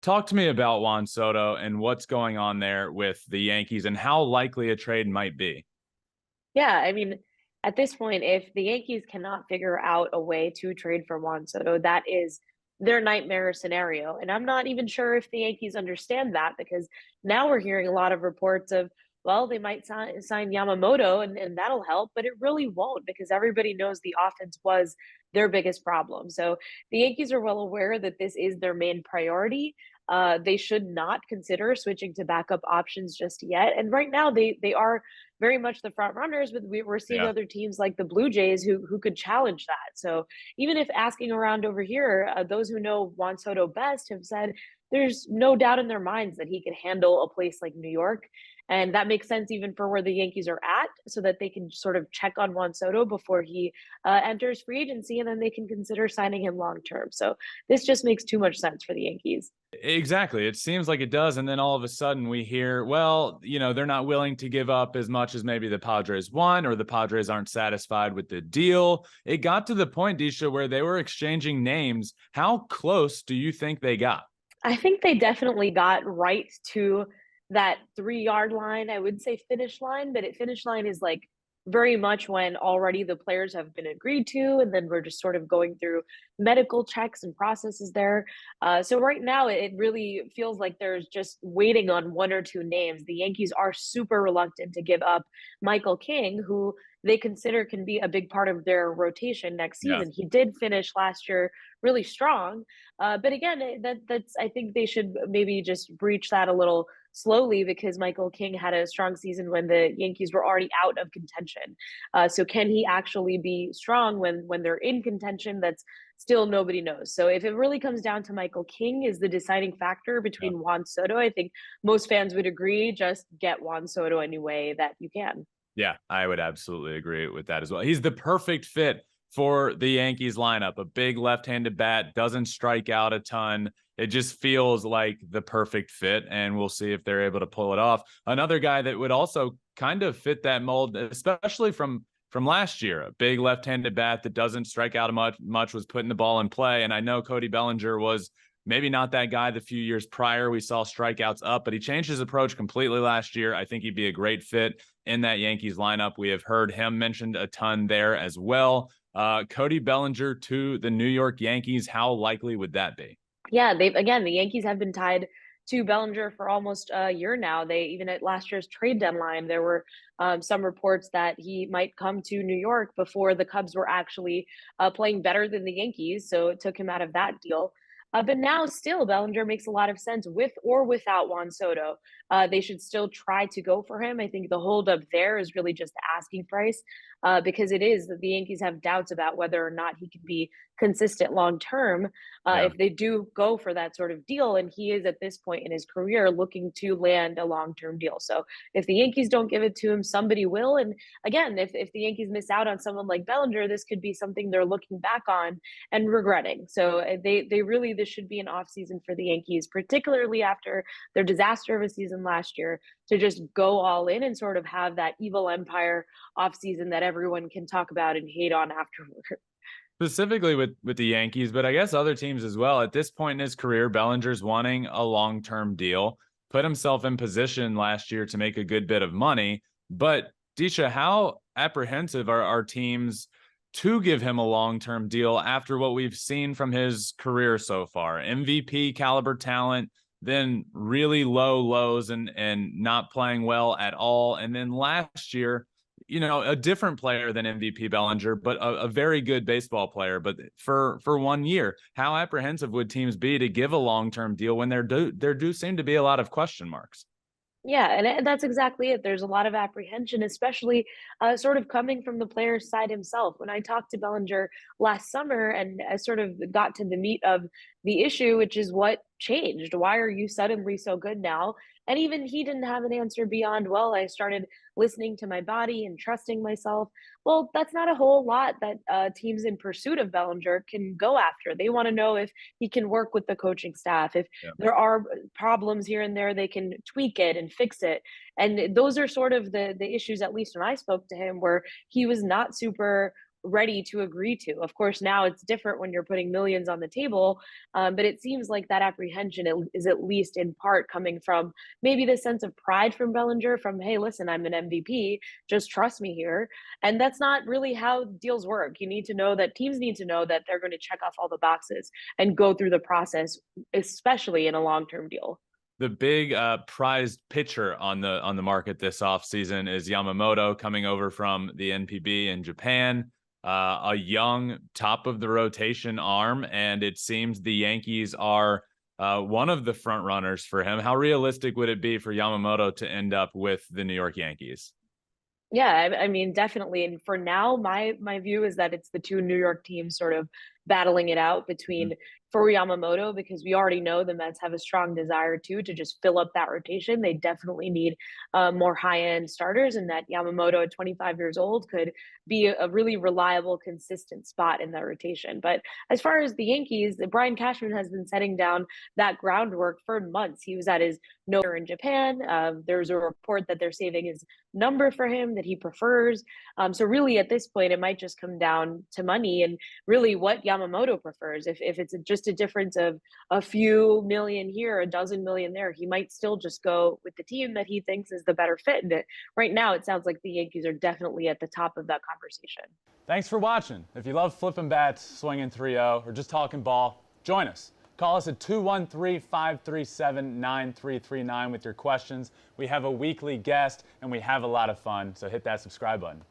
Talk to me about Juan Soto and what's going on there with the Yankees and how likely a trade might be. Yeah, I mean, at this point, if the Yankees cannot figure out a way to trade for Juan Soto, that is their nightmare scenario. And I'm not even sure if the Yankees understand that because now we're hearing a lot of reports of, well, they might sign Yamamoto and that'll help, but it really won't because everybody knows the offense was their biggest problem. So the Yankees are well aware that this is their main priority. They should not consider switching to backup options just yet. And right now, they are very much the front runners, but we're seeing Yeah. other teams like the Blue Jays who could challenge that. So even if asking around over here, those who know Juan Soto best have said there's no doubt in their minds that he could handle a place like New York. And that makes sense even for where the Yankees are at, so that they can sort of check on Juan Soto before he enters free agency, and then they can consider signing him long term. So this just makes too much sense for the Yankees. Exactly. It seems like it does. And then all of a sudden we hear, well, they're not willing to give up as much as maybe the Padres want, or the Padres aren't satisfied with the deal. It got to the point, Deesha, where they were exchanging names. How close do you think they got? I think they definitely got right to that 3-yard line. I would say finish line, but finish line is like very much when already the players have been agreed to, and then we're just sort of going through medical checks and processes there. So right now, it really feels like there's just waiting on one or two names. The Yankees are super reluctant to give up Michael King, who they consider can be a big part of their rotation next Yeah. season. He did finish last year really strong, but again, that's I think they should maybe just breach that a little slowly because Michael King had a strong season when the Yankees were already out of contention. So can he actually be strong when they're in contention? That's still nobody knows. So if it really comes down to Michael King is the deciding factor Yeah. between Juan Soto, I think most fans would agree just get Juan Soto any way that you can. Yeah, I would absolutely agree with that as well. He's the perfect fit for the Yankees lineup. A big left-handed bat, doesn't strike out a ton. It just feels like the perfect fit, and we'll see if they're able to pull it off. Another guy that would also kind of fit that mold, especially from last year, a big left-handed bat that doesn't strike out much was putting the ball in play. And I know Cody Bellinger was maybe not that guy the few years prior. We saw strikeouts up, but he changed his approach completely last year. I think he'd be a great fit in that Yankees lineup. We have heard him mentioned a ton there as well. Cody Bellinger to the New York Yankees. How likely would that be? Yeah, they've again, the Yankees have been tied to Bellinger for almost a year now. They even at last year's trade deadline, there were some reports that he might come to New York before the Cubs were actually playing better than the Yankees, so it took him out of that deal. But now, still, Bellinger makes a lot of sense with or without Juan Soto. They should still try to go for him. I think the holdup there is really just the asking price, because it is that the Yankees have doubts about whether or not he can be consistent long term Yeah. if they do go for that sort of deal. And he is at this point in his career looking to land a long term deal. So if the Yankees don't give it to him, somebody will. And again, if the Yankees miss out on someone like Bellinger, this could be something they're looking back on and regretting. So they really, this should be an off season for the Yankees, particularly after their disaster of a season last year, to just go all in and sort of have that evil empire off season that everyone can talk about and hate on afterward. Specifically with the Yankees, but I guess other teams as well. At this point in his career, Bellinger's wanting a long-term deal, put himself in position last year to make a good bit of money. But Disha, how apprehensive are our teams to give him a long-term deal after what we've seen from his career so far? MVP caliber talent, then really low lows and not playing well at all. And then last year, a different player than MVP Bellinger, but a very good baseball player. But for 1 year, how apprehensive would teams be to give a long-term deal when there do seem to be a lot of question marks? Yeah, and that's exactly it. There's a lot of apprehension, especially sort of coming from the player's side himself. When I talked to Bellinger last summer and I sort of got to the meat of the issue, which is what changed. Why are you suddenly so good now? And even he didn't have an answer beyond, well, I started listening to my body and trusting myself. Well, that's not a whole lot that teams in pursuit of Bellinger can go after. They want to know if he can work with the coaching staff, if Yeah. there are problems here and there, they can tweak it and fix it. And those are sort of the issues, at least when I spoke to him, where he was not super ready to agree to. Of course, now it's different when you're putting millions on the table, but it seems like that apprehension is at least in part coming from maybe the sense of pride from Bellinger, from, hey, listen, I'm an MVP, just trust me here. And that's not really how deals work. You need to know that teams need to know that they're going to check off all the boxes and go through the process, especially in a long-term deal. The big prized pitcher on the market this offseason is Yamamoto, coming over from the NPB in Japan. A young top of the rotation arm, and it seems the Yankees are one of the front runners for him. How realistic would it be for Yamamoto to end up with the New York Yankees? Yeah, I mean, definitely. And for now, my view is that it's the two New York teams sort of battling it out between for Yamamoto, because we already know the Mets have a strong desire to just fill up that rotation. They definitely need more high end starters, and that Yamamoto at 25 years old could be a really reliable, consistent spot in that rotation. But as far as the Yankees, Brian Cashman has been setting down that groundwork for months. He was at his no in Japan. There's a report that they're saving his number for him that he prefers. So really, at this point, it might just come down to money and really what Yamamoto prefers. If it's just a difference of a few million here, a dozen million there, he might still just go with the team that he thinks is the better fit. And right now, it sounds like the Yankees are definitely at the top of that conversation. Thanks for watching. If you love flipping bats, swinging 3-0, or just talking ball, join us. Call us at 213-537-9339 with your questions. We have a weekly guest, and we have a lot of fun, so hit that subscribe button.